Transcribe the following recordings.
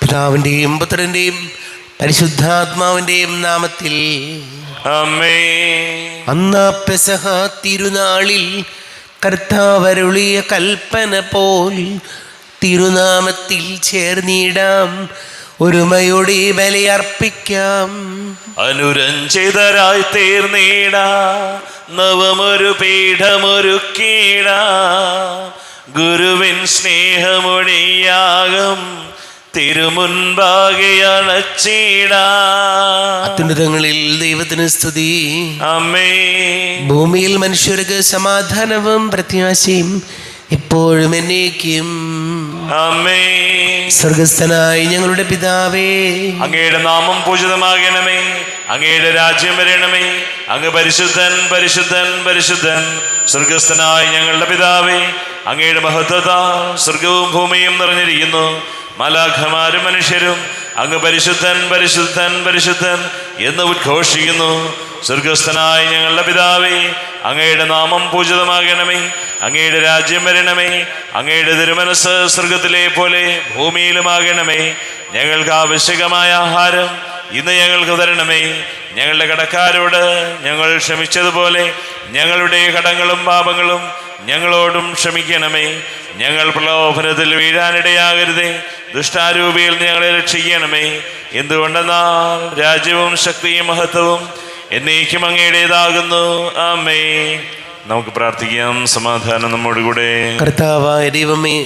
പിതാവിൻ്റെയും പുത്രൻ്റെയും പരിശുദ്ധാത്മാവിൻ്റെയും നാമത്തിൽ ആമേൻ. അന്ന് പെസഹ തിരുനാളിൽ കർത്താവരുളിയ കൽപ്പന പോൽ തിരുനാമത്തിൽ ചേർന്നിടാം, ഒരുമയോടെ ബലിയർപ്പിക്കാം. അനുരഞ്ജിതരായി തീർന്നിടാം, നവമൊരു പീഠമൊരുക്കിടാം. ഗുരുവിൻ സ്നേഹമൊഴിയാകം തിരുമുൻപാകെ അണച്ചിടാം. അത്യുന്നതങ്ങളിൽ ദൈവത്തിന് സ്തുതി. ആമേൻ. ഭൂമിയിൽ മനുഷ്യർക്ക് സമാധാനവും പ്രത്യാശയും എപ്പോഴും എന്നേക്കും. ആമേൻ. സ്വർഗസ്ഥനായ ഞങ്ങളുടെ പിതാവേ, അങ്ങയുടെ നാമം പൂജിതമാകണമേ, അങ്ങയുടെ രാജ്യം വരണമേ. അങ്ങ് പരിശുദ്ധൻ പരിശുദ്ധൻ പരിശുദ്ധൻ. സ്വർഗസ്ഥനായ ഞങ്ങളുടെ പിതാവേ, അങ്ങയുടെ മഹത്വത സ്വർഗവും ഭൂമിയും നിറഞ്ഞിരിക്കുന്നു. മാലാഖമാരും മനുഷ്യരും അങ്ങ് പരിശുദ്ധൻ പരിശുദ്ധൻ പരിശുദ്ധൻ എന്ന് ഉദ്ഘോഷിക്കുന്നു. സ്വർഗസ്ഥനായ ഞങ്ങളുടെ പിതാവേ, അങ്ങയുടെ നാമം പൂജിതമാകണമേ, അങ്ങയുടെ രാജ്യം വരണമേ. അങ്ങയുടെ തിരുമനസ് സ്വർഗത്തിലെ പോലെ ഭൂമിയിലുമാകണമേ. ഞങ്ങൾക്ക് ആവശ്യകമായ ആഹാരം ഇന്ന് ഞങ്ങൾക്ക് തരണമേ. ഞങ്ങളുടെ കടക്കാരോട് ഞങ്ങൾ ക്ഷമിച്ചതുപോലെ ഞങ്ങളുടെ കടങ്ങളും പാപങ്ങളും ഞങ്ങളോടും ക്ഷമിക്കണമേ. ഞങ്ങൾ പ്രലോഭനത്തിൽ വീഴാനിടയാകരുതേ, ദുഷ്ടാരൂപിയിൽ ഞങ്ങളെ രക്ഷിക്കണമേ. എന്തുകൊണ്ടെന്നാൽ രാജ്യവും ശക്തിയും മഹത്വവും എന്നേക്കും അങ്ങയുടേതാകുന്നു. ആമേൻ. നമുക്ക് പ്രാർത്ഥിക്കാം. സമാധാനം നമ്മോടുകൂടെ. കർത്താവായ ദൈവമേ,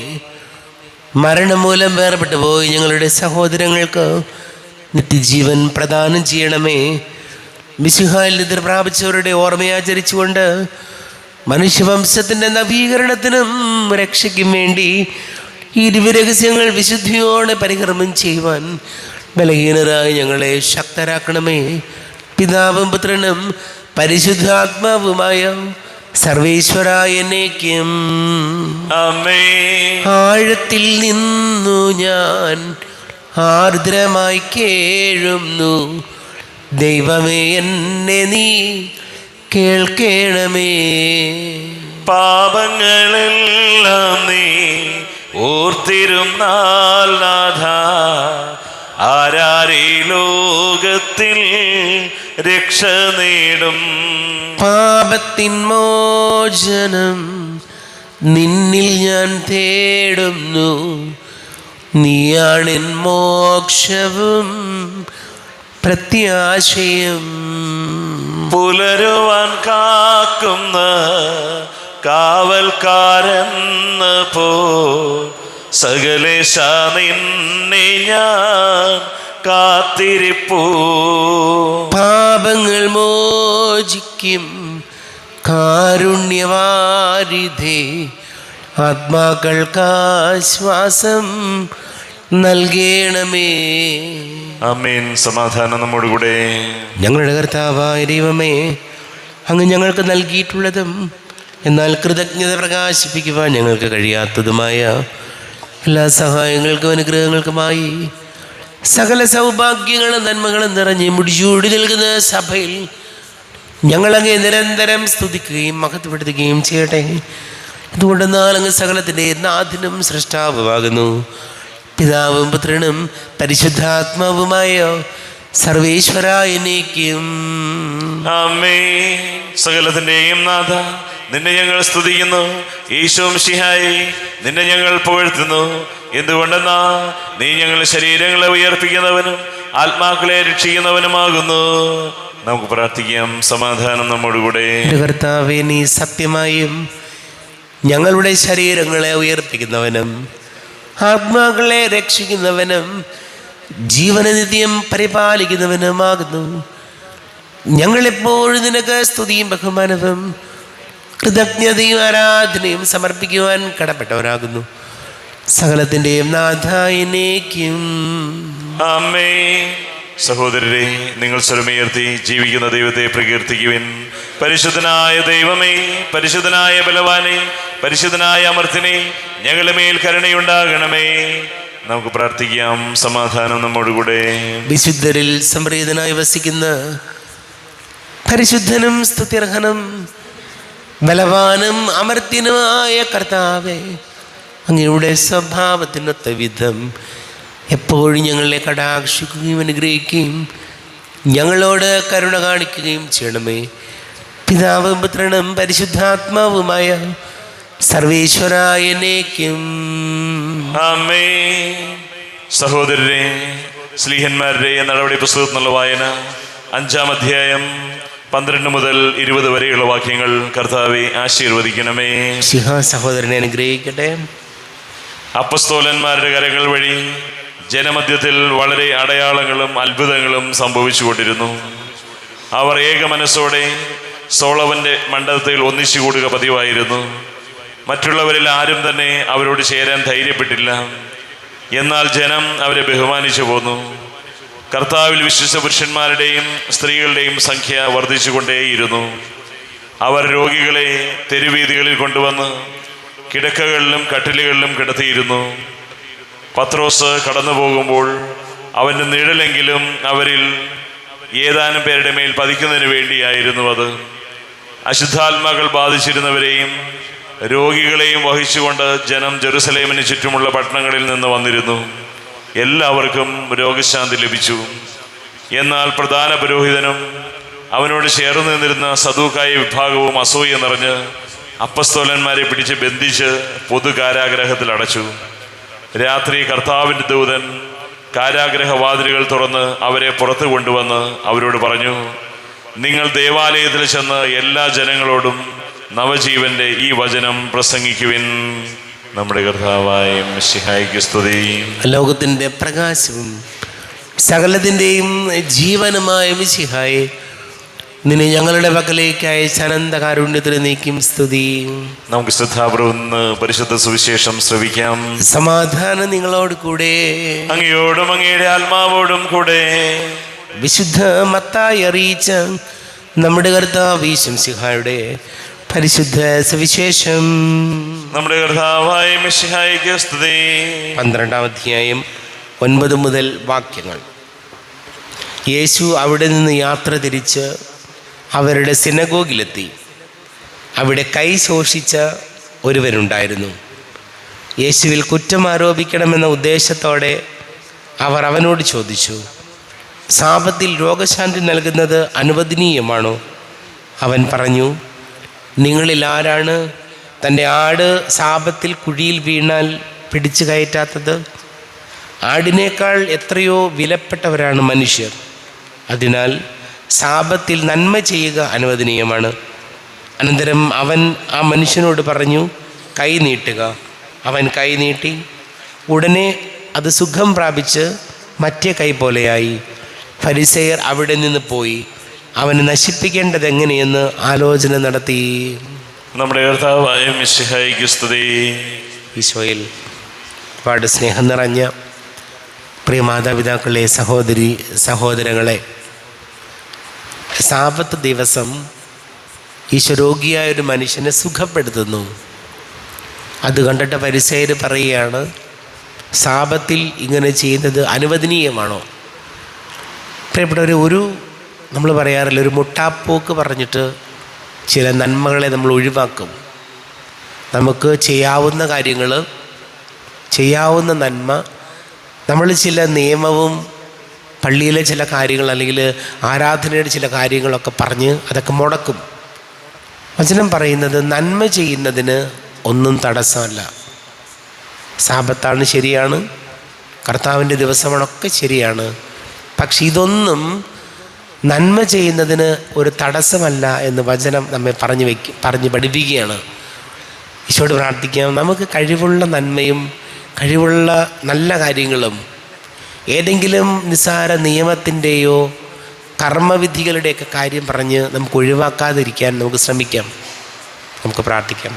മരണം മൂലം വേർപെട്ടു പോയി ഞങ്ങളുടെ സഹോദരങ്ങൾക്ക് നിത്യജീവൻ പ്രദാനം ചെയ്യണമേ. മിശിഹായിൽ നിദ്ര പ്രാപിച്ചവരുടെ ഓർമ്മയാചരിച്ചുകൊണ്ട് മനുഷ്യവംശത്തിൻ്റെ നവീകരണത്തിനും രക്ഷയ്ക്കും വേണ്ടി ഈ ദിവ്യരഹസ്യങ്ങൾ വിശുദ്ധിയോടെ പരികർമ്മം ചെയ്യുവാൻ ബലഹീനരായി ഞങ്ങളെ ശക്തരാക്കണമേ. പിതാവും പുത്രനും പരിശുദ്ധാത്മാവുമായ സർവേശ്വരായ എന്നേക്കും. ആമേൻ. ആഴത്തിൽ നിന്നു ഞാൻ ആർദ്രമായി കേഴുന്നു, ദൈവമേ എന്നെ നീ കേൾക്കണമേ. പാപങ്ങളെല്ലാം നീ ഓർത്തിരുന്നാൽ നാഥ, ആരാരീ ലോകത്തിൽ രക്ഷ നേടും. പാപത്തിൻ മോചനം നിന്നിൽ ഞാൻ തേടുന്നു, നീയാണെൻ മോക്ഷവും പ്രത്യാശയും. പുലരുവാൻ കാക്കുന്ന കാവൽക്കാരെന്ന പോ സകലേശ നിന്നെ ഞാൻ കാത്തിരിപ്പൂ. പാപങ്ങൾ മോചിക്കും കാരുണ്യവാരിധേ, ആത്മാക്കൾക്കാശ്വാസം നൽകണമേ. ആമേൻ. സമാധാനം നമ്മോടുകൂടെ. ഞങ്ങളുടെ കർത്താവായ ദൈവമേ, അങ്ങ് ഞങ്ങൾക്ക് നൽകിയിട്ടുള്ളതും എന്നാൽ കൃതജ്ഞത പ്രകാശിപ്പിക്കുവാൻ ഞങ്ങൾക്ക് കഴിയാത്തതുമായ എല്ലാ സഹായങ്ങൾക്കും അനുഗ്രഹങ്ങൾക്കുമായി സകല സൗഭാഗ്യങ്ങളും നന്മകളും നിറഞ്ഞ് മുടിചൂടി നിൽക്കുന്ന സഭയിൽ ഞങ്ങളങ്ങെ നിരന്തരം സ്തുതിക്കുകയും മഹത്വപ്പെടുത്തുകയും ചെയ്യട്ടെ. അതുകൊണ്ടെന്നാൽ അങ്ങ് സകലത്തിൻ്റെ നാഥനും സൃഷ്ടാവുമാകുന്നു. പിതാവും പുത്രനും പരിശുദ്ധാത്മാവുമായ സർവേശ്വരായ എന്നേക്കും. ആമേൻ. സകലത്തിൻ്റെയും നാഥ, നിന്നെ ഞങ്ങൾ സ്തുതിക്കുന്നു. ഈശോ മിശിഹായേ, നിന്നെ ഞങ്ങൾ പുകഴ്ത്തുന്നു. എന്തുകൊണ്ടെന്നാ നീ ഞങ്ങളുടെ ശരീരങ്ങളെ ഉയർപ്പിക്കുന്നവനും ആത്മാക്കളെ രക്ഷിക്കുന്നവനുമാകുന്നു. നമുക്ക് പ്രാർത്ഥിക്കാം. സമാധാനം നമ്മോടുകൂടെ. കർത്താവേ, നീ സത്യമായും ഞങ്ങളുടെ ശരീരങ്ങളെ ഉയർപ്പിക്കുന്നവനും ആത്മാക്കളെ രക്ഷിക്കുന്നവനും ജീവനനിത്യം പരിപാലിക്കുന്നവനുമാകുന്നു. ഞങ്ങളെപ്പോഴും നിനക്ക് സ്തുതിയും ബഹുമാനവും കൃതജ്ഞതയും ആരാധനയും സമർപ്പിക്കുവാൻ കടപ്പെട്ടവരാകുന്നു. സകലത്തിൻ്റെയും നാഥായ എന്നേക്കും. ആമേൻ. സഹോദരരെ, നിങ്ങൾ സ്വരമുയർത്തി ജീവിക്കുന്ന ദൈവത്തെ പ്രകീർത്തിക്കുവിൻ. പരിശുദ്ധനായ ദൈവമേ, പരിശുദ്ധനായ ബലവാനെ, പരിശുദ്ധനായ അമർത്തിനെ, ഞങ്ങളുടെ മേൽ കരുണയുണ്ടാകണമേ. നമുക്ക് പ്രാർത്ഥിക്കാം. സമാധാനം നമ്മോടുകൂടെ. വിശുദ്ധരിൽ സംപ്രീതനായി വസിക്കുന്ന പരിശുദ്ധനും സ്തുത്യർഹനും ബലവാനും അമർത്യനുമായ കർത്താവേ, അങ്ങയുടെ സ്വഭാവത്തിനൊത്ത വിധം എപ്പോഴും ഞങ്ങളെ കടാക്ഷിക്കുകയും അനുഗ്രഹിക്കുകയും ഞങ്ങളോട് കരുണ കാണിക്കുകയും ചെയ്യണമേ. പിതാവും പുത്രനും പരിശുദ്ധാത്മാവുമായ സർവേശ്വരായ എന്നേക്കും ആമേൻ. സഹോദരരെ, ശ്ലീഹന്മാരുടെ നടപടി പുസ്തകത്തിനുള്ള വായന 5-ാം അധ്യായം 12 മുതൽ 20 വരെയുള്ള വാക്യങ്ങൾ. കർത്താവെ ആശീർവദിക്കണമേ. സഹോദരനെ അനുഗ്രഹിക്കട്ടെ. അപ്പസ്തോലന്മാരുടെ കരങ്ങൾ വഴി ജനമധ്യത്തിൽ വളരെ അടയാളങ്ങളും അത്ഭുതങ്ങളും സംഭവിച്ചുകൊണ്ടിരുന്നു. അവർ ഏക മനസ്സോടെ സോളവന്റെ മണ്ഡപത്തിൽ ഒന്നിച്ചുകൂടുക പതിവായിരുന്നു. മറ്റുള്ളവരിൽ ആരും തന്നെ അവരോട് ചേരാൻ ധൈര്യപ്പെട്ടില്ല. എന്നാൽ ജനം അവരെ ബഹുമാനിച്ചു പോന്നു. കർത്താവിൽ വിശ്വസിച്ച പുരുഷന്മാരുടെയും സ്ത്രീകളുടെയും സംഖ്യ വർദ്ധിച്ചുകൊണ്ടേയിരുന്നു. അവർ രോഗികളെ തെരുവീതികളിൽ കൊണ്ടുവന്ന് കിടക്കകളിലും കട്ടിലുകളിലും കിടത്തിയിരുന്നു. പത്രോസ് കടന്നു പോകുമ്പോൾ അവൻ്റെ നിഴലെങ്കിലും അവരിൽ ഏതാനും പേരുടെ മേൽ പതിക്കുന്നതിന് വേണ്ടിയായിരുന്നു അത്. അശുദ്ധാത്മാക്കൾ ബാധിച്ചിരുന്നവരെയും രോഗികളെയും വഹിച്ചുകൊണ്ട് ജനം ജെറുസലേമിന് ചുറ്റുമുള്ള പട്ടണങ്ങളിൽ നിന്ന് വന്നിരുന്നു. എല്ലാവർക്കും രോഗശാന്തി ലഭിച്ചു. എന്നാൽ പ്രധാന പുരോഹിതനും അവനോട് ചേർന്ന് നിന്നിരുന്ന സദൂക്കായ വിഭാഗവും അസൂയ നിറഞ്ഞ് അപ്പസ്തോലന്മാരെ പിടിച്ച് ബന്ധിച്ച് പൊതു കാരാഗ്രഹത്തിൽ അടച്ചു. രാത്രി കർത്താവിൻ്റെ ദൂതൻ കാരാഗ്രഹവാതിലുകൾ തുറന്ന് അവരെ പുറത്തു കൊണ്ടുവന്ന് അവരോട് പറഞ്ഞു, നിങ്ങൾ ദേവാലയത്തിൽ ചെന്ന് എല്ലാ ജനങ്ങളോടും നവജീവന്റെ ഈ വചനം പ്രസംഗിക്കുവിൻ. നമ്മുടെ കർത്താവായ മിശിഹായ്ക്ക് സ്തുതി. ലോകത്തിൻ്റെ പ്രകാശവും സകലത്തിൻ്റെയും ജീവനുമായ മിശിഹായെ, നിന്നെ ഞങ്ങളുടെ പക്കലേക്ക് അയച്ച അനന്ത കാരുണ്യത്തിന് നീക്കും സ്തുതി. നമുക്ക് ശ്രദ്ധാപൂർവം പരിശുദ്ധ സുവിശേഷം ശ്രവിക്കാം. സമാധാനം നിങ്ങളോട് കൂടെ, അങ്ങയോടും അങ്ങയുടെ ആത്മാവോടും കൂടെ. വിശുദ്ധ മത്തായി അറിയിച്ച നമ്മുടെ കർത്താവ് മിശിഹായുടെ പരിശുദ്ധ സുവിശേഷം. നമ്മുടെ കർത്താവായ മിശിഹായ്ക്ക് സ്തുതി. 12-ാം അധ്യായം 9 മുതൽ വാക്യങ്ങൾ. യേശു അവിടെ നിന്ന് യാത്ര തിരിച്ച് അവരുടെ സിനഗോഗിലെത്തി. അവിടെ കൈ ശോഷിച്ച ഒരുവനുണ്ടായിരുന്നു. യേശുവിൽ കുറ്റം ആരോപിക്കണമെന്ന ഉദ്ദേശത്തോടെ അവർ അവനോട് ചോദിച്ചു, സാപത്തിൽ രോഗശാന്തി നൽകുന്നത് അനുവദനീയമാണോ? അവൻ പറഞ്ഞു, നിങ്ങളിൽ ആരാണ് തൻ്റെ ആട് സാപത്തിൽ കുഴിയിൽ വീണാൽ പിടിച്ചു കയറ്റാത്തത്? ആടിനേക്കാൾ എത്രയോ വിലപ്പെട്ടവരാണ് മനുഷ്യർ. അതിനാൽ സാപത്തിൽ നന്മ ചെയ്യുക അനുവദനീയമാണ്. അനന്തരം അവൻ ആ മനുഷ്യനോട് പറഞ്ഞു, കൈ നീട്ടുക. അവൻ കൈ നീട്ടി. ഉടനെ അത് സുഖം പ്രാപിച്ച് മറ്റേ കൈ പോലെയായി. ഫരിസേയർ അവിടെ നിന്ന് പോയി അവനെ നശിപ്പിക്കേണ്ടത് എങ്ങനെയെന്ന് ആലോചന നടത്തി. നമ്മുടെ കർത്താവായ മിശിഹായ്ക്ക് സ്തുതി. ഈശോയിൽ ഒരുപാട് സ്നേഹം നിറഞ്ഞ പ്രിയ മാതാപിതാക്കളെ, സഹോദരങ്ങളെ, സാപത്ത് ദിവസം ഈശോ രോഗിയായൊരു മനുഷ്യനെ സുഖപ്പെടുത്തുന്നു. അത് കണ്ടിട്ട് ഫരിസേയർ പറയുകയാണ്, സാപത്തിൽ ഇങ്ങനെ ചെയ്യുന്നത് അനുവദനീയമാണോ? പ്രിയപ്പെട്ടവർ, നമ്മൾ പറയാറില്ല, ഒരു മുട്ടാപ്പോക്ക് പറഞ്ഞിട്ട് ചില നന്മകളെ നമ്മൾ ഒഴിവാക്കും. നമുക്ക് ചെയ്യാവുന്ന കാര്യങ്ങൾ, ചെയ്യാവുന്ന നന്മ, നമ്മൾ ചില നിയമവും പള്ളിയിലെ ചില കാര്യങ്ങൾ അല്ലെങ്കിൽ ആരാധനയുടെ ചില കാര്യങ്ങളൊക്കെ പറഞ്ഞ് അതൊക്കെ മുടക്കും. വചനം പറയുന്നത് നന്മ ചെയ്യുന്നതിന് ഒന്നും തടസ്സമല്ല. സാബത്താണ്, ശരിയാണ്, കർത്താവിൻ്റെ ദിവസമാണൊക്കെ ശരിയാണ്. പക്ഷെ ഇതൊന്നും നന്മ ചെയ്യുന്നതിന് ഒരു തടസ്സമല്ല എന്ന് വചനം നമ്മെ പറഞ്ഞ് പഠിപ്പിക്കുകയാണ്. ഈശോയോട് പ്രാർത്ഥിക്കാം, നമുക്ക് കഴിവുള്ള നന്മയും കഴിവുള്ള നല്ല കാര്യങ്ങളും ഏതെങ്കിലും നിസ്സാര നിയമത്തിൻ്റെയോ കർമ്മവിധികളുടെയൊക്കെ കാര്യം പറഞ്ഞ് നമുക്ക് ഒഴിവാക്കാതിരിക്കാൻ നമുക്ക് ശ്രമിക്കാം. നമുക്ക് പ്രാർത്ഥിക്കാം.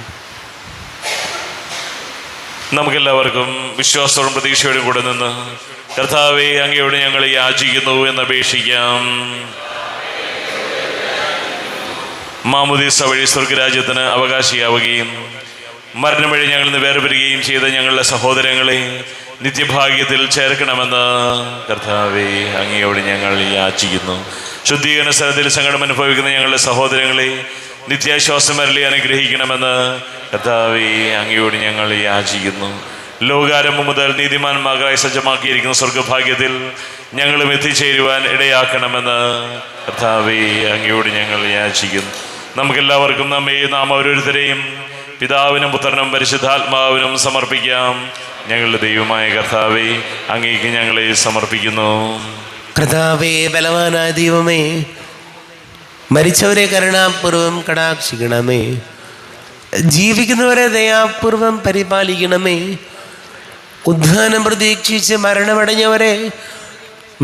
നമുക്കെല്ലാവർക്കും വിശ്വാസത്തോടും പ്രതീക്ഷയോടും കൂടെ നിന്ന് കർത്താവെ, അങ്ങയോട് ഞങ്ങൾ യാചിക്കുന്നു എന്നപേക്ഷിക്കാം. മാമുദീസ വഴി സ്വർഗരാജ്യത്തിന് അവകാശിയാവുകയും മരണം വഴി ഞങ്ങളിൽ നിന്ന് വേർപിരിയുകയും ചെയ്ത ഞങ്ങളുടെ സഹോദരങ്ങളെ നിത്യഭാഗ്യത്തിൽ ചേർക്കണമെന്ന് കർത്താവെ, അങ്ങയോട് ഞങ്ങൾ യാചിക്കുന്നു. ശുദ്ധീകരണ സ്ഥലത്തിൽ സങ്കടം അനുഭവിക്കുന്ന ഞങ്ങളുടെ സഹോദരങ്ങളെ നിത്യാശ്വാസം വരളി അനുഗ്രഹിക്കണമെന്ന് കർത്താവെ, അങ്ങയോട് ഞങ്ങൾ യാചിക്കുന്നു. ലോകാരംഭം മുതൽ നീതിമാന്മാരായി സജ്ജമാക്കിയിരിക്കുന്ന സ്വർഗഭാഗ്യത്തിൽ ഞങ്ങളും എത്തിച്ചേരുവാൻ ഇടയാക്കണമെന്ന് കർത്താവേ അങ്ങയോട് ഞങ്ങൾ യാചിക്കുന്നു. നമുക്കെല്ലാവർക്കും നാം ഓരോരുത്തരെയും പിതാവിനും പുത്രനും പരിശുദ്ധാത്മാവിനും സമർപ്പിക്കാം. ഞങ്ങളുടെ ദൈവമായ കർത്താവേ, അങ്ങേക്ക് ഞങ്ങളെ സമർപ്പിക്കുന്നു. കർത്താവേ, ബലവാനായ ദൈവമേ, മരിച്ചവരെ കരുണാപൂർവം കടാക്ഷിക്കണമേ, ജീവിക്കുന്നവരെ ദയാപൂർവം പരിപാലിക്കണമേ, ഉദ്ധാനം പ്രതീക്ഷിച്ച് മരണമടഞ്ഞവരെ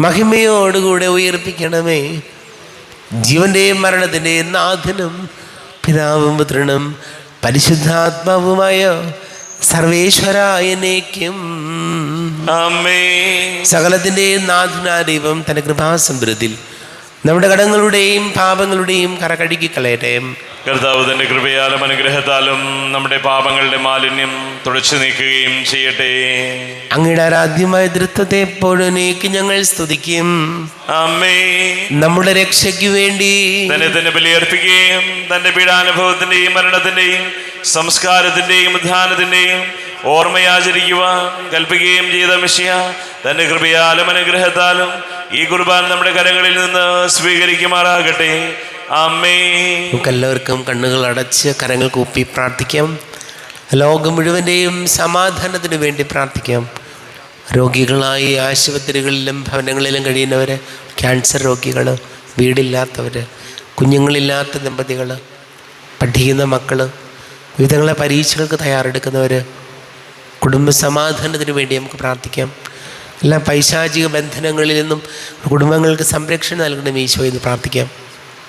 മഹിമയോടുകൂടെ ഉയർപ്പിക്കണമേ. ജീവന്റെയും മരണത്തിൻ്റെയും നാഥനും പിതാവും പുത്രനും പരിശുദ്ധാത്മാവുമായ സർവേശ്വരായനേക്കും സകലത്തിൻ്റെയും നാഥനായ ദൈവം തൻ്റെ കൃപാസമൃദ്ധിയിൽ നമ്മുടെ കടങ്ങളുടെയും പാപങ്ങളുടെയും കറ കഴുകിക്കളയട്ടെ. കർത്താവ് തന്റെ കൃപയാലും അനുഗ്രഹത്താലും നമ്മുടെ പാപങ്ങളുടെ മാലിന്യം തുടച്ചു നീക്കുകയും ചെയ്യട്ടെ. അങ്ങയുടെ ആരാധ്യമായ ദൃത്വത്തെ എപ്പോഴും ഞങ്ങൾ സ്തുതിക്കും. ആമേൻ. നമ്മുടെ രക്ഷയ്ക്ക് വേണ്ടി തന്നെ ബലിയർപ്പിക്കുകയും തന്റെ പീഡാനുഭവത്തിന്റെയും മരണത്തിന്റെയും സംസ്കാരത്തിന്റെയും ഉദ്ധാനത്തിന്റെയും ഓർമ്മയാചരിക്കുവാൻ കൽപ്പിക്കുകയും ചെയ്ത മിശിഹ തന്റെ കൃപയാലും അനുഗ്രഹത്താലും ഈ കുർബാന നമ്മുടെ കരങ്ങളിൽ നിന്ന് സ്വീകരിക്കുമാറാകട്ടെ. നമുക്കെല്ലാവർക്കും കണ്ണുകൾ അടച്ച് കരങ്ങൾ കൂപ്പി പ്രാർത്ഥിക്കാം. ലോകം മുഴുവൻ്റെയും സമാധാനത്തിന് വേണ്ടി പ്രാർത്ഥിക്കാം. രോഗികളായി ആശുപത്രികളിലും ഭവനങ്ങളിലും കഴിയുന്നവർ, ക്യാൻസർ രോഗികൾ, വീടില്ലാത്തവർ, കുഞ്ഞുങ്ങളില്ലാത്ത ദമ്പതികൾ, പഠിക്കുന്ന മക്കൾ, വിവിധങ്ങളെ പരീക്ഷകൾക്ക് തയ്യാറെടുക്കുന്നവർ, കുടുംബ സമാധാനത്തിന് വേണ്ടി നമുക്ക് പ്രാർത്ഥിക്കാം. എല്ലാ പൈശാചിക ബന്ധനങ്ങളിൽ നിന്നും കുടുംബങ്ങൾക്ക് സംരക്ഷണം നൽകണം ഈശോ എന്ന് പ്രാർത്ഥിക്കാം.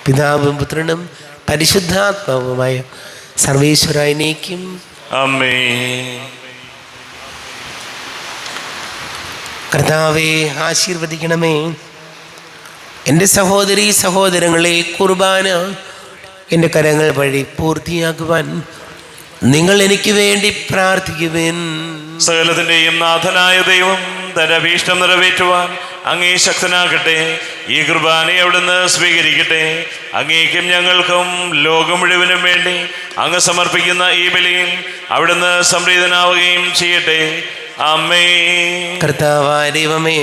പിതാവും പുത്രനും പരിശുദ്ധാത്മാവുമായ സർവേശ്വരായനേക്കും ആമേൻ. കർത്താവേ, ആശീർവദിക്കണമേ. എൻ്റെ സഹോദരീ സഹോദരങ്ങളെ, കുർബാന എൻ്റെ കരങ്ങൾ വഴി പൂർത്തിയാക്കുവാൻ നിങ്ങൾ എനിക്ക് വേണ്ടി പ്രാർത്ഥിക്കുവേൻ. സകലത്തിൻ്റെയും നാഥനായ ദൈവം തന്റെ അഭീഷ്ടം നിറവേറ്റുവാൻ അങ്ങേ ശക്തനാകട്ടെ. ഈ കുർബാനയെ അവിടുന്ന് സ്വീകരിക്കട്ടെ. അങ്ങേക്കും ഞങ്ങൾക്കും ലോകം മുഴുവനും വേണ്ടി അങ്ങ് സമർപ്പിക്കുന്ന ഈ ബലിയിൽ അവിടുന്ന് സംപ്രീതനാവുകയും ചെയ്യട്ടെ. ആമേൻ. കർത്താവായ ദൈവമേ,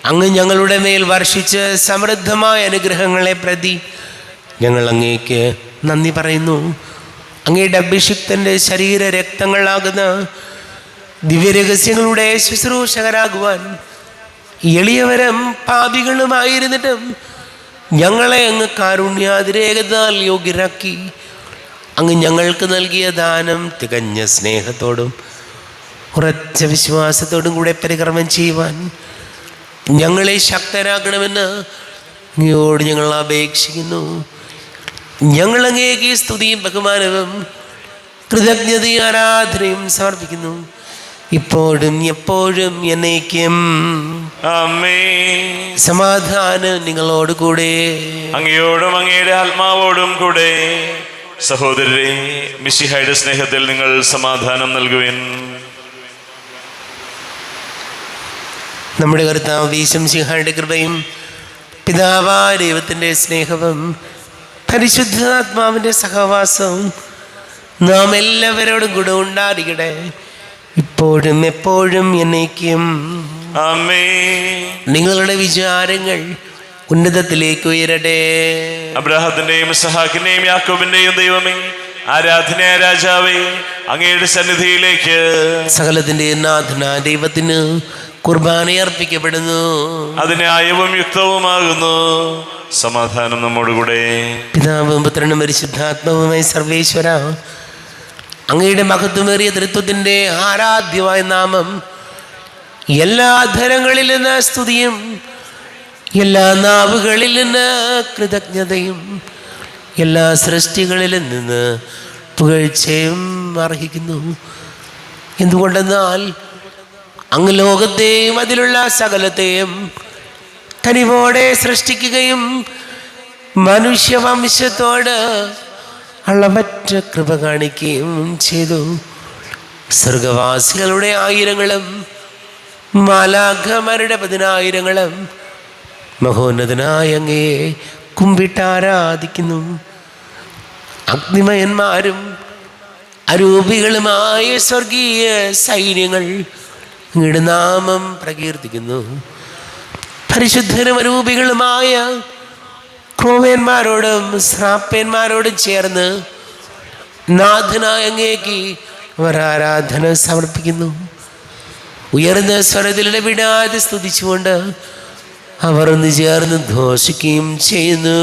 അങ്ങ് ഞങ്ങളുടെ മേൽ വർഷിച്ച് സമൃദ്ധമായ അനുഗ്രഹങ്ങളെ പ്രതി ഞങ്ങൾ അങ്ങേക്ക് നന്ദി പറയുന്നു. അങ്ങയുടെ അഭിഷിക്തൻ്റെ ശരീര രക്തങ്ങളാകുന്ന ദിവ്യരഹസ്യങ്ങളുടെ ശുശ്രൂഷകരാകുവാൻ എളിയവരും പാപികളുമായിരുന്നിട്ടും ഞങ്ങളെ അങ്ങ് കാരുണ്യാതിരേകതാൽ യോഗ്യരാക്കി. അങ്ങ് ഞങ്ങൾക്ക് നൽകിയ ദാനം തികഞ്ഞ സ്നേഹത്തോടും ഉറച്ച വിശ്വാസത്തോടും കൂടെ പരികർമ്മം ചെയ്യുവാൻ ഞങ്ങളെ ശക്തരാക്കണമെന്ന് അങ്ങയോട് ഞങ്ങൾ അപേക്ഷിക്കുന്നു. ഞങ്ങൾ അങ്ങേക്ക് സ്തുതിയും ബഹുമാനവും കൃതജ്ഞതയും ആരാധനയും സമർപ്പിക്കുന്നു, ഇപ്പോഴും എപ്പോഴും എന്നേക്കും. ആമേൻ. സമാധാനം നിങ്ങളോട് കൂടെ, അങ്ങയോടും അങ്ങയുടെ ആത്മാവോടും കൂടെ. സഹോദരരെ, മിശിഹായുടെ സ്നേഹത്തിൽ നിങ്ങൾ സമാധാനം നൽകുവിൻ. നമ്മുടെ കർത്താവ് ഈശോ മിശിഹായുടെ കൃപയും പിതാവായ ദൈവത്തിൻ്റെ സ്നേഹവും പരിശുദ്ധാത്മാവിൻ്റെ സഹവാസവും നാം എല്ലാവരോടും കൂടെ ഉണ്ടായിരിക്കട്ടെ, ഇപ്പോഴും എപ്പോഴും എന്നേക്കും. ആമേൻ. നിങ്ങളുടെ വിചാരങ്ങൾ ഉന്നതത്തിലേക്ക് ഉയരട്ടെ. അബ്രാഹത്തിന്റെയും ഇസ്ഹാക്കിന്റെയും യാക്കോബിന്റെയും ദൈവമേ, ആരാധനയായ രാജാവേ, അങ്ങയുടെ സന്നിധിയിലേക്ക് സകലത്തിൻ്റെ നാഥനായ ദൈവത്തിന് കുർബാന അർപ്പിക്കപ്പെടുന്നു. അത് ന്യായവും യുക്തവുമാകുന്നു. സമാധാനം നമ്മോടുകൂടെ. പിതാവും പുത്രനും പരിശുദ്ധാത്മാവുമായി സർവേശ്വര, അങ്ങയുടെ മഹത്വമേറിയ തൃത്വത്തിൻ്റെ ആരാധ്യമായ നാമം എല്ലാ അധരങ്ങളിൽ നിന്ന് സ്തുതിയും എല്ലാ നാവുകളിൽ നിന്ന് കൃതജ്ഞതയും എല്ലാ സൃഷ്ടികളിൽ നിന്ന് പുകഴ്ചയും അർഹിക്കുന്നു. എന്തുകൊണ്ടെന്നാൽ അങ്ങ് ലോകത്തെയും അതിലുള്ള സകലത്തെയും കനിവോടെ സൃഷ്ടിക്കുകയും മനുഷ്യവംശത്തോട് അളവറ്റ കൃപ കാണിക്കുകയും ചെയ്തു. സ്വർഗവാസികളുടെ ആയിരങ്ങളും മാലാഖമാരുടെ 10,000ങ്ങളും മഹോന്നതനായ അങ്ങയെ കുമ്പിട്ടാരാധിക്കുന്നു. അഗ്നിമയന്മാരും അരൂപികളുമായ സ്വർഗീയ സൈന്യങ്ങൾ അങ്ങയുടെ നാമം പ്രകീർത്തിക്കുന്നു. പരിശുദ്ധരും അരൂപികളുമായ ക്രോവേന്മാരോടും ശ്രാപ്പന്മാരോടും ചേർന്ന് നാഥനായ അങ്ങേക്ക് അവർ ആരാധന സമർപ്പിക്കുന്നു. ഉയർന്ന സ്വരത്തിൽ ഇടപെടാതെ സ്തുതിച്ചുകൊണ്ട് അവർ ഒന്ന് ചേർന്ന് ഘോഷിക്കുകയും ചെയ്യുന്നു.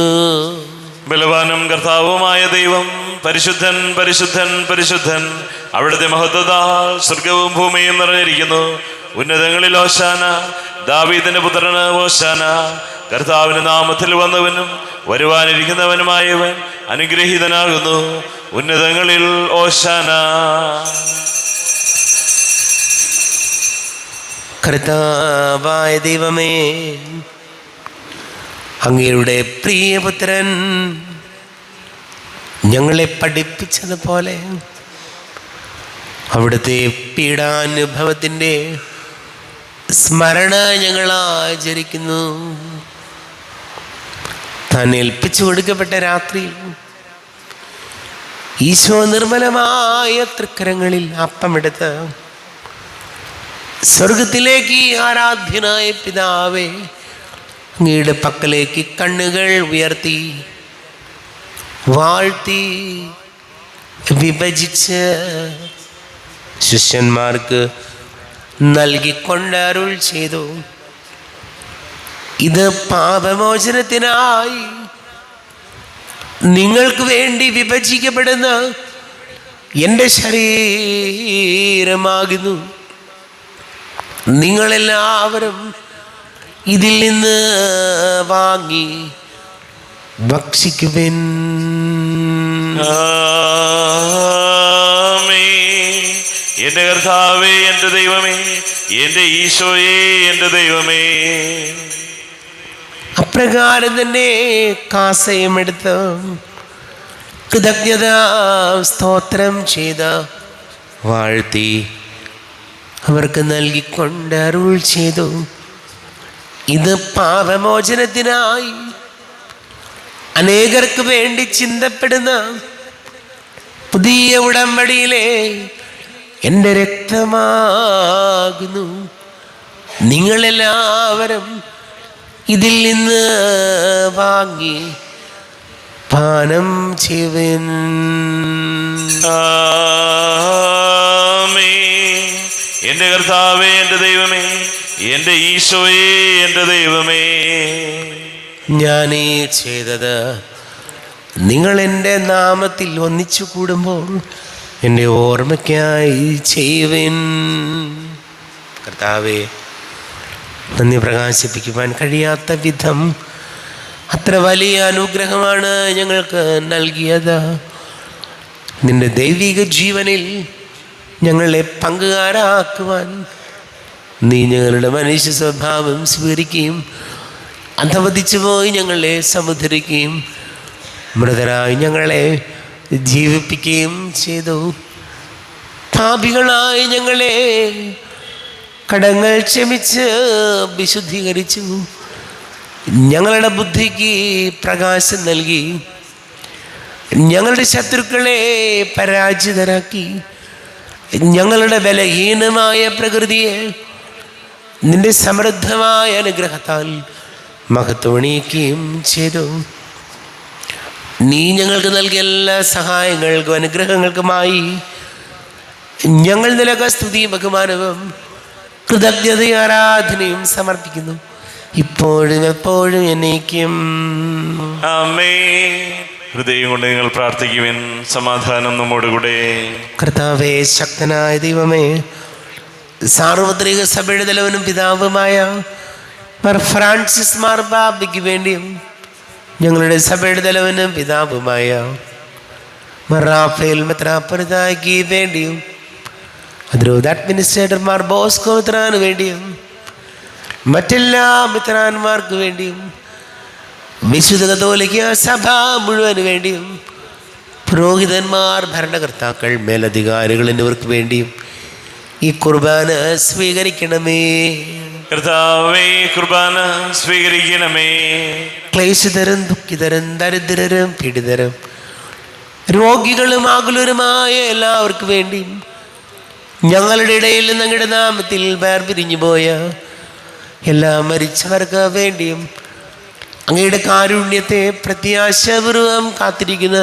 ബലവാനും കർത്താവുമായ ദൈവം പരിശുദ്ധൻ പരിശുദ്ധൻ പരിശുദ്ധൻ, അവിടുത്തെ മഹത്വത്താൽ സ്വർഗവും ഭൂമിയും നിറഞ്ഞിരിക്കുന്നു. ഉന്നതങ്ങളിൽ ഓശാന, ദാവീദിന്റെ പുത്രന് ഓശാന. കർത്താവിന്റെ നാമത്തിൽ വന്നവനും വരുവാനിരിക്കുന്നവനുമായവൻ അനുഗ്രഹീതനാകുന്നു. ഉന്നതങ്ങളിൽ ഓശാന. കർത്താവായ ദൈവമേ, അങ്ങയുടെ പ്രിയപുത്രൻ ഞങ്ങളെ പഠിപ്പിച്ചതുപോലെ അവിടുത്തെ പീഡാനുഭവത്തിൻ്റെ സ്മരണ ഞങ്ങൾ ആചരിക്കുന്നു. താൻ ഏൽപ്പിച്ചു കൊടുക്കപ്പെട്ട രാത്രി ഈശോ നിർമ്മലമായ തൃക്കരങ്ങളിൽ അപ്പമെടുത്ത് സ്വർഗത്തിലേക്ക് ആരാധ്യനായ പിതാവേ, അങ്ങയുടെ പക്കലേക്ക് കണ്ണുകൾ ഉയർത്തി വാഴ്ത്തി വിഭജിച്ച് ശിഷ്യന്മാർക്ക് നൽകിക്കൊണ്ട് അരുൾ ചെയ്തു, ഇത് പാപമോചനത്തിനായി നിങ്ങൾക്ക് വേണ്ടി വിഭജിക്കപ്പെടുന്ന എൻ്റെ ശരീരമാകുന്നു. നിങ്ങളെല്ലാവരും ഇതിൽ നിന്ന് വാങ്ങി ഭക്ഷിക്കുവിൻ. എന്റെ കർത്താവേ, എന്റെ ദൈവമേ, എന്റെ ഈശോയേ, എന്റെ ദൈവമേ. അപ്രകാരം തന്നെ കാസയുമെടുത്ത് കൃതജ്ഞത സ്തോത്രം ചെയ്ത വാഴ്ത്തി അവർക്ക് നൽകിക്കൊണ്ട് അരുൾ ചെയ്തു, ഇത് പാപമോചനത്തിനായി അനേകർക്ക് വേണ്ടി ചിന്തപ്പെടുന്ന പുതിയ ഉടമ്പടിയിലെ എൻ്റെ രക്തമാകുന്നു. നിങ്ങളെല്ലാവരും ഇതിൽ നിന്ന് വാങ്ങി പാനം ചെയ്യുവിൻ. എന്റെ കർത്താവേ, എന്റെ ദൈവമേ, എന്റെ ഈശോയേ, എന്റെ ദൈവമേ. ഞാനീ ചെയ്തത് നിങ്ങൾ എൻ്റെ നാമത്തിൽ ഒന്നിച്ചു കൂടുമ്പോൾ എൻ്റെ ഓർമ്മയ്ക്കായി ചെയ്യുവിൻ. കർത്താവേ, നന്ദി പ്രകാശിപ്പിക്കുവാൻ കഴിയാത്ത വിധം അത്ര വലിയ അനുഗ്രഹമാണ് ഞങ്ങൾക്ക് നൽകിയത്. നിന്റെ ദൈവിക ജീവനിൽ ഞങ്ങളെ പങ്കുകാരാക്കുവാൻ നീ ഞങ്ങളുടെ മനുഷ്യ സ്വഭാവം സ്വീകരിക്കുകയും അധപതിച്ചു പോയി ഞങ്ങളെ സമുദ്ധരിക്കുകയും മൃതരായി ഞങ്ങളെ ജീവിപ്പിക്കുകയും ചെയ്തു. പാപികളായി ഞങ്ങളെ കടങ്ങൾ ക്ഷമിച്ച് വിശുദ്ധീകരിച്ചു. ഞങ്ങളുടെ ബുദ്ധിക്ക് പ്രകാശം നൽകി ഞങ്ങളുടെ ശത്രുക്കളെ പരാജിതരാക്കി ഞങ്ങളുടെ ബലഹീനമായ പ്രകൃതിയെ നിന്റെ സമൃദ്ധമായ അനുഗ്രഹത്താൽ മഹത്വണിയിക്കുകയും ചെയ്തു. നീ ഞങ്ങൾക്ക് നൽകിയ എല്ലാ സഹായങ്ങൾക്കും അനുഗ്രഹങ്ങൾക്കുമായി ഞങ്ങൾ നിനക്ക് സ്തുതിയും ബഹുമാനവും കൃതജ്ഞതയും ആരാധനയും സമർപ്പിക്കുന്നു, ഇപ്പോഴും എപ്പോഴും എന്നേക്കും. ആമേൻ. ഹൃദയം കൊണ്ട് നിങ്ങൾ പ്രാർത്ഥിക്കുവിൻ. സമാധാനം നമ്മോടുകൂടെ. കർത്താവേ, ശക്തനായ ദൈവമേ, സാർവത്രിക സഭയുടെ തലവനും പിതാവുമായ ഫ്രാൻസിസ് മാർബാബയ്ക്ക് വേണ്ടിയും ഞങ്ങളുടെ സഭയുടെ തലവനും പിതാവുമായ റാഫേൽ മെത്രാപ്പൊലീത്തായ്ക്ക് വേണ്ടിയും അതിരൂപത അഡ്മിനിസ്ട്രേറ്റർ മാർ ബോസ്കോ മെത്രാന് വേണ്ടിയും മറ്റെല്ലാ മെത്രാന്മാർക്ക് വേണ്ടിയും വിശുദ്ധ കത്തോലിക്ക സഭ മുഴുവന് വേണ്ടിയും പുരോഹിതന്മാർ, ഭരണകർത്താക്കൾ, മേലധികാരികൾ എന്നിവർക്ക് വേണ്ടിയും ഈ കുർബാന സ്വീകരിക്കണമേ. കർത്താവേ, കുർബാന സ്വീകരിക്കണമേ. ക്ലേശിതരും ദുഃഖിതരും ദരിദ്രരും പീഡിതരും രോഗികളും ആകുലരുമായ എല്ലാവർക്കും വേണ്ടിയും ഞങ്ങളുടെ ഇടയിൽ നിന്ന് അങ്ങയുടെ നാമത്തിൽ വേർപിരിഞ്ഞു പോയ എല്ലാ മരിച്ചവർക്ക് വേണ്ടിയും അങ്ങയുടെ കാരുണ്യത്തെ പ്രത്യാശപൂർവം കാത്തിരിക്കുന്ന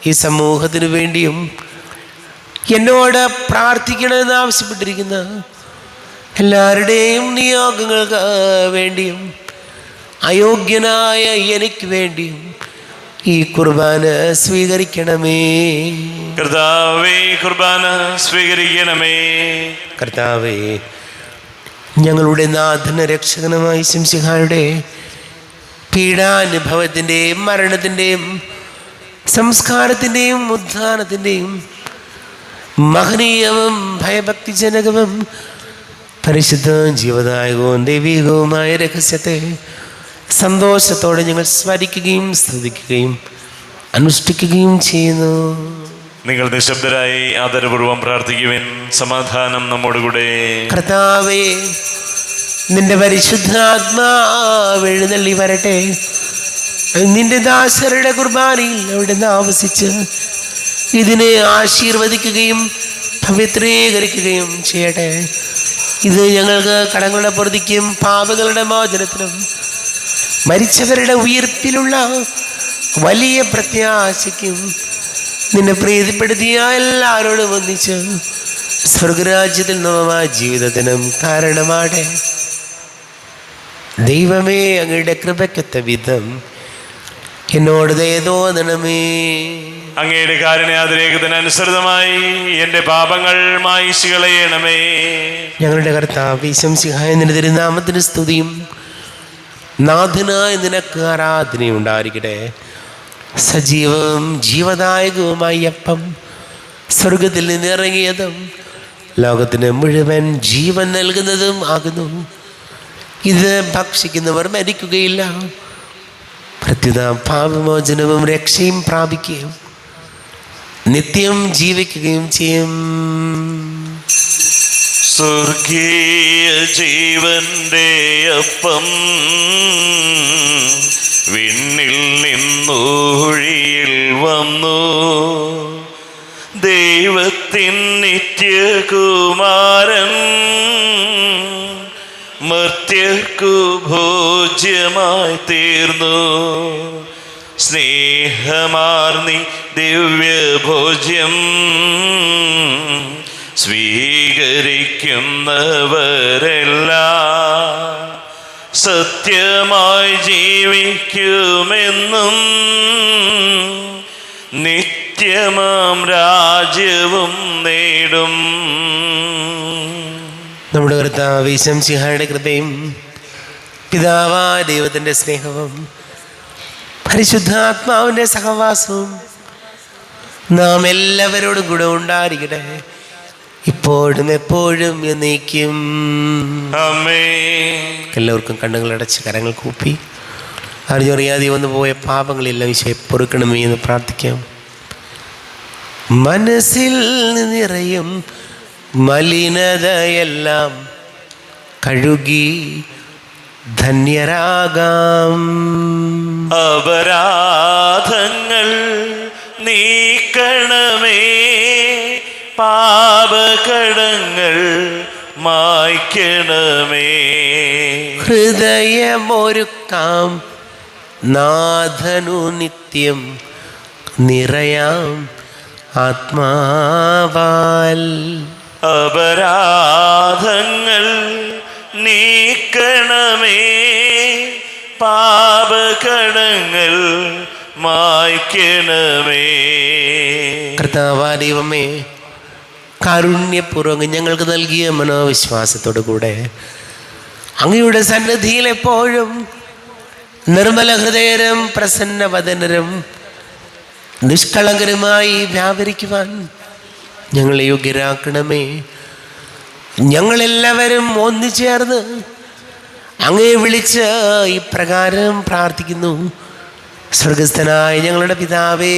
ഈ സമൂഹത്തിന് വേണ്ടിയും എന്നോട് പ്രാർത്ഥിക്കണമെന്ന് ആവശ്യപ്പെട്ടിരിക്കുന്ന എല്ലാവരുടെയും നിയോഗങ്ങൾക്ക് വേണ്ടിയും അയോഗ്യനായ എനിക്ക് വേണ്ടിയും ഈ കുർബാന സ്വീകരിക്കണമേ. കർത്താവേ, കുർബാന സ്വീകരിക്കണമേ. കർത്താവേ, ഞങ്ങളുടെ നാഥന രക്ഷകനുമായ ശംസിഹായുടെ പീഡാനുഭവത്തിൻ്റെയും മരണത്തിൻ്റെയും സംസ്കാരത്തിൻ്റെയും ഉദ്ധാനത്തിൻ്റെയും മഹനീയവും ഭയഭക്തിജനകവും പരിശുദ്ധവും ജീവദായകവും ദൈവികവുമായ രഹസ്യത്തെ സന്തോഷത്തോടെ ഞങ്ങൾ സ്മരിക്കുകയും സ്തുതിക്കുകയും അനുഷ്ഠിക്കുകയും ചെയ്യുന്നു. നിങ്ങൾ നിശബ്ദരായി ആദരപൂർവ്വം പ്രാർത്ഥിക്കുവിൻ. സമാധാനം നമ്മോടുകൂടെ. കർത്താവേ, നിന്റെ പരിശുദ്ധാത്മാവ് എഴുന്നള്ളി വരട്ടെ. നിന്റെ ദാസരുടെ കുർബാനയിൽ അവിടെ ആവസിച്ച് ഇതിനെ ആശീർവദിക്കുകയും പവിത്രീകരിക്കുകയും ചെയ്യട്ടെ. ഇത് ഞങ്ങൾക്ക് കടങ്ങളുടെ പൊറുതിക്കും പാപങ്ങളുടെ മോചനത്തിനും മരിച്ചവരുടെ ഉയിർപ്പിലുള്ള വലിയ പ്രത്യാശയ്ക്കും നിന്നെ പ്രീതിപ്പെടുത്തിയ എല്ലാവരോടും ഒന്നിച്ച് സ്വർഗരാജ്യത്തിൽ നവമായ ജീവിതത്തിനും കാരണമാടെ. ദൈവമേ, അങ്ങയുടെ കൃപയ്ക്കൊത്ത വിധം എന്നോട് ദയ തോന്നണമേ. അങ്ങയുടെ കാരുണ്യാതിരേകത്തിനനുസൃതമായി എൻ്റെ പാപങ്ങൾ മായിച്ചു കളയണമേ. ഞങ്ങളുടെ കർത്താവ് ശംസിഹായ നിന്റെ തിരുനാമത്തിന് സ്തുതിയും നാഥനായ നിനക്ക് ആരാധനയും ഉണ്ടായിരിക്കട്ടെ. സജീവവും ജീവദായകവുമായി അപ്പം സ്വർഗത്തിൽ നിന്നിറങ്ങിയതും ലോകത്തിന് മുഴുവൻ ജീവൻ നൽകുന്നതും ആകുന്നു. ഇത് ഭക്ഷിക്കുന്നവർ മരിക്കുകയില്ല, പ്രത്യുത പാപമോചനവും രക്ഷയും പ്രാപിക്കുകയും നിത്യം ജീവിക്കുകയും ചെയ്യും. സ്വർഗീയ ജീവന്റെ അപ്പം വിണ്ണിൽ നിന്നൊഴിയിൽ വന്നു. ദൈവത്തിൻ നിത്യകുമാരൻ മർത്യർക്കു ഭോജ്യമായി തീർന്നു. സ്നേഹമാർന്നി ദിവ്യഭോജ്യം സ്വീകരിക്കുന്നവരെല്ലാം സത്യമായി ജീവിക്കുമെന്നും നിത്യമാം രാജ്യവും നേടും. നമ്മുടെ കർത്താവ് ശംസിഹായുടെ കൃപയും പിതാവായ ദൈവത്തിൻ്റെ സ്നേഹവും പരിശുദ്ധാത്മാവിൻ്റെ സഹവാസവും നാം എല്ലാവരോടും കൂടെ ഉണ്ടായിരിക്കട്ടെ, ഇപ്പോഴും എപ്പോഴും എന്നേക്കും. ആമേൻ. എല്ലാവർക്കും കണ്ണുകളടച്ച് കരങ്ങൾ കൂപ്പി അറിഞ്ഞറിയാതെ വന്നു പോയ പാപങ്ങളെല്ലാം ഈശോയെ പൊറുക്കണമേ എന്ന് പ്രാർത്ഥിക്കാം. മനസ്സിൽ നിറയും മലിനതയെല്ലാം കഴുകി ധന്യരാകാം. അപരാധങ്ങൾ നീക്കണമേ, പാപകടങ്ങൾ മായ്ക്കണമേ. ഹൃദയമൊരുക്കാം നാഥനു നിത്യം നിറയാം ആത്മാവാൽ. അപരാധങ്ങൾ നീക്കണമേ, പാപകടങ്ങൾ മായ്ക്കണമേ. കർത്താവായ ദൈവമേ, കാരുണ്യപൂർവ്വം ഞങ്ങൾക്ക് നൽകിയ മനോവിശ്വാസത്തോടു കൂടെ അങ്ങയുടെ സന്നിധിയിൽ എപ്പോഴും നിർമ്മല ഹൃദയരും പ്രസന്നവദനരും നിഷ്കളങ്കരുമായി വ്യാപരിക്കുവാൻ ഞങ്ങളെ യോഗ്യരാക്കണമേ. ഞങ്ങളെല്ലാവരും ഒന്നുചേർന്ന് അങ്ങയെ വിളിച്ച് ഇപ്രകാരം പ്രാർത്ഥിക്കുന്നു. സ്വർഗസ്ഥനായ ഞങ്ങളുടെ പിതാവേ,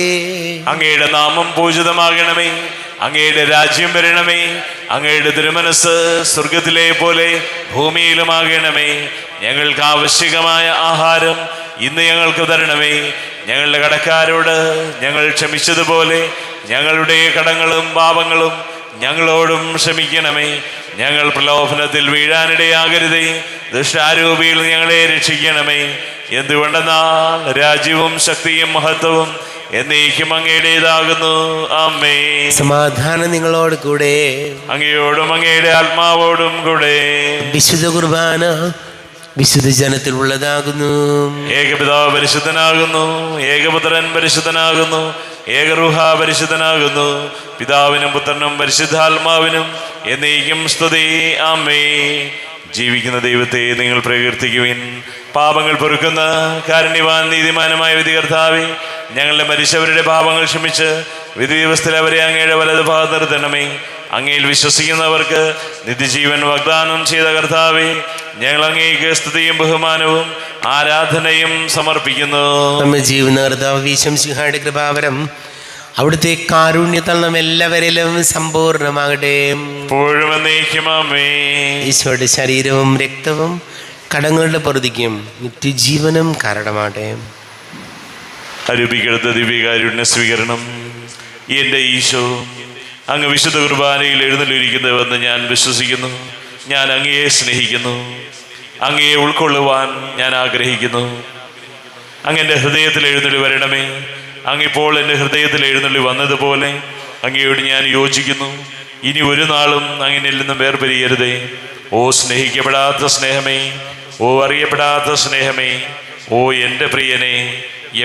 അങ്ങയുടെ നാമം പൂജിതമാകണമേ, അങ്ങയുടെ രാജ്യം വരണമേ, അങ്ങയുടെ തിരുമനസ് സ്വർഗത്തിലെ പോലെ ഭൂമിയിലുമാകണമേ. ഞങ്ങൾക്ക് ആവശ്യകമായ ആഹാരം ഇന്ന് ഞങ്ങൾക്ക് തരണമേ. ഞങ്ങളുടെ കടക്കാരോട് ഞങ്ങൾ ക്ഷമിച്ചതുപോലെ ഞങ്ങളുടെ കടങ്ങളും പാപങ്ങളും ഞങ്ങളോടും ക്ഷമിക്കണമേ. ഞങ്ങൾ പ്രലോഭനത്തിൽ വീഴാനിടയാകരുതേ, ദുഷ്ടാരൂപിയിൽ ഞങ്ങളെ രക്ഷിക്കണമേ. എന്തുകൊണ്ടെന്നാൽ രാജ്യവും ശക്തിയും മഹത്വവും എന്നേക്കും അങ്ങയുടേതാകുന്നു. ആമേൻ. സമാധാനം നിങ്ങളോട് കൂടെ, അങ്ങയോടും അങ്ങയുടെ ആത്മാവോടും കൂടെ. വിശുദ്ധ കുർബാന വിശുദ്ധ ജനത്തിലുള്ളതാകുന്നു. ഏകപിതാവ് പരിശുദ്ധനാകുന്നു, ഏകപുത്രൻ പരിശുദ്ധനാകുന്നു, ഏകറുഹ പരിശുദ്ധനാകുന്നു. പിതാവിനും പുത്രനും പരിശുദ്ധാത്മാവിനും എന്നേക്കും സ്തുതി. ആമേൻ. ജീവിക്കുന്ന ദൈവത്തെ നിങ്ങൾ പ്രകീർത്തിക്കുവിൻ. പാപങ്ങൾ പൊറുക്കുന്ന കാരുണ്യവാൻ നീതിമാനുമായ വിധികർത്താവേ, ഞങ്ങളുടെ മരിച്ചവരുടെ പാപങ്ങൾ ക്ഷമിച്ച് വിധി ദിവസത്തിൽ അവരെ അങ്ങയുടെ വലത് ഭാഗത്ത് നിർത്തണമേ. അങ്ങയിൽ വിശ്വസിക്കുന്നവർക്ക് നിത്യജീവൻ വാഗ്ദാനം ചെയ്ത കർത്താവേ, ഞങ്ങൾ അങ്ങേക്ക് സ്തുതിയും ബഹുമാനവും ആരാധനയും സമർപ്പിക്കുന്നു. നമ്മെ ജീവന കർത്താവ് ഈശോമിശിഹായുടെ കൃപാവരം അവിടുത്തെ കാരുണ്യത്താൽ നാം എല്ലാവരിലും സമ്പൂർണ്ണമാകട്ടെ. എപ്പോഴും എന്നേക്കും ആമേൻ. ഈശോയുടെ ശരീരവും രക്തവും കടങ്ങളുടെ പൊറുതിക്കും നിത്യജീവനും കാരണമാകട്ടെ. അരൂപിക്കെടുത്ത ദിവ്യകാരുണ്യ സ്വീകരണം. എൻ്റെ ഈശോ, അങ്ങ് വിശുദ്ധ കുർബാനയിൽ എഴുന്നള്ളിയിരിക്കുന്നുവെന്ന് ഞാൻ വിശ്വസിക്കുന്നു. ഞാൻ അങ്ങയെ സ്നേഹിക്കുന്നു. അങ്ങയെ ഉൾക്കൊള്ളുവാൻ ഞാൻ ആഗ്രഹിക്കുന്നു. അങ്ങ് എൻ്റെ ഹൃദയത്തിൽ എഴുന്നള്ളി വരണമേ. അങ്ങിപ്പോൾ എൻ്റെ ഹൃദയത്തിൽ എഴുന്നള്ളി വന്നതുപോലെ അങ്ങയോട് ഞാൻ യോജിക്കുന്നു. ഇനി ഒരു നാളും അങ്ങിനിൽ നിന്നും വേർപിരിയരുതേ. ഓ സ്നേഹിക്കപ്പെടാത്ത സ്നേഹമേ, ഓ അറിയപ്പെടാത്ത സ്നേഹമേ, ഓ എൻ്റെ പ്രിയനെ,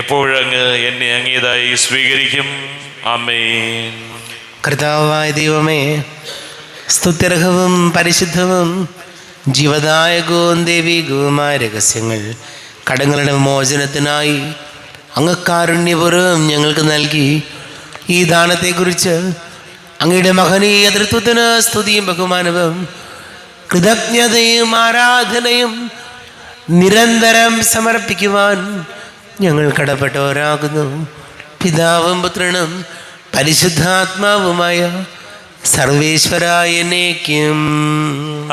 എപ്പോഴങ്ങ് എന്നെ അങ്ങേതായി സ്വീകരിക്കും. ആമേൻ. കർത്താവായ ദൈവമേ, സ്തുത്യർഹവും പരിശുദ്ധവും ജീവദായകവും ദൈവികവുമായ രഹസ്യങ്ങൾ കടങ്ങളുടെ മോചനത്തിനായി അങ്ങ് കാരുണ്യപൂർവ്വം ഞങ്ങൾക്ക് നൽകി ഈ ദാനത്തെക്കുറിച്ച് അങ്ങയുടെ മഹനീയ തൃത്വത്തിന് സ്തുതിയും ബഹുമാനവും കൃതജ്ഞതയും ആരാധനയും നിരന്തരം സമർപ്പിക്കുവാൻ ഞങ്ങൾ കടപ്പെട്ടവരാകുന്നു. പിതാവും പുത്രനും പരിശുദ്ധാത്മാവുമായ സർവേശ്വരായ എന്നേക്കും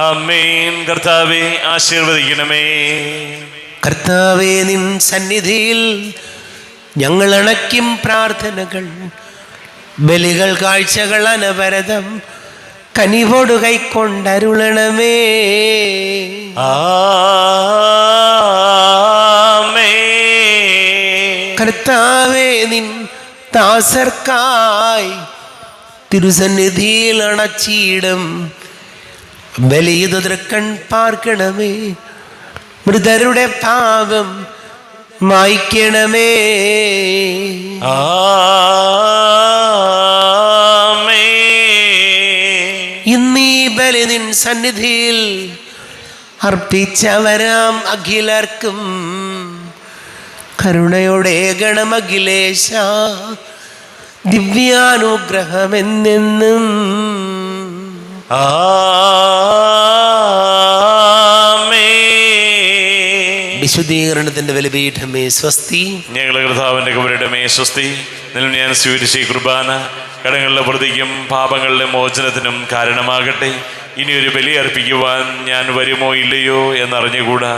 ആമേൻ. കർത്താവേ, ആശീർവദിക്കണമേ. കർത്താവേ, നിൻ സന്നിധിയിൽ ഞങ്ങൾ അണയ്ക്കും പ്രാർത്ഥനകൾ, ബലികൾ, കാഴ്ചകൾ അനവരതം കനിവോട് കൈക്കൊണ്ടരുളണമേ. കർത്താവേ, നിൻ ദാസർക്കായി തിരുസന്നിധിയിൽ അണച്ചിടും ബലിയുത തൃക്കൺ പാർക്കണമേ. മൃതരുടെ പാപം മായ്ക്കണമേ. ഇന്നീ ബലി നിൻ സന്നിധിയിൽ അർപ്പിച്ചവരാം അഖിലർക്കും കരുണയോടെ ഗണമഖിലേശ ദിവ്യാനുഗ്രഹമെന്നെന്നും. വിശുദ്ധീകരണത്തിന്റെ ബലിപീഠമേ സ്വസ്തി. ഞങ്ങളുടെ കർത്താവിന്റെ കബറിടമേ സ്വസ്തി. നിന്നും ഞാൻ സ്വീകരിച്ച ഈ കുർബാന കടങ്ങളുടെ പ്രതിക്കും പാപങ്ങളുടെ മോചനത്തിനും കാരണമാകട്ടെ. ഇനിയൊരു ബലി അർപ്പിക്കുവാൻ ഞാൻ വരുമോ ഇല്ലയോ എന്നറിഞ്ഞുകൂടാ.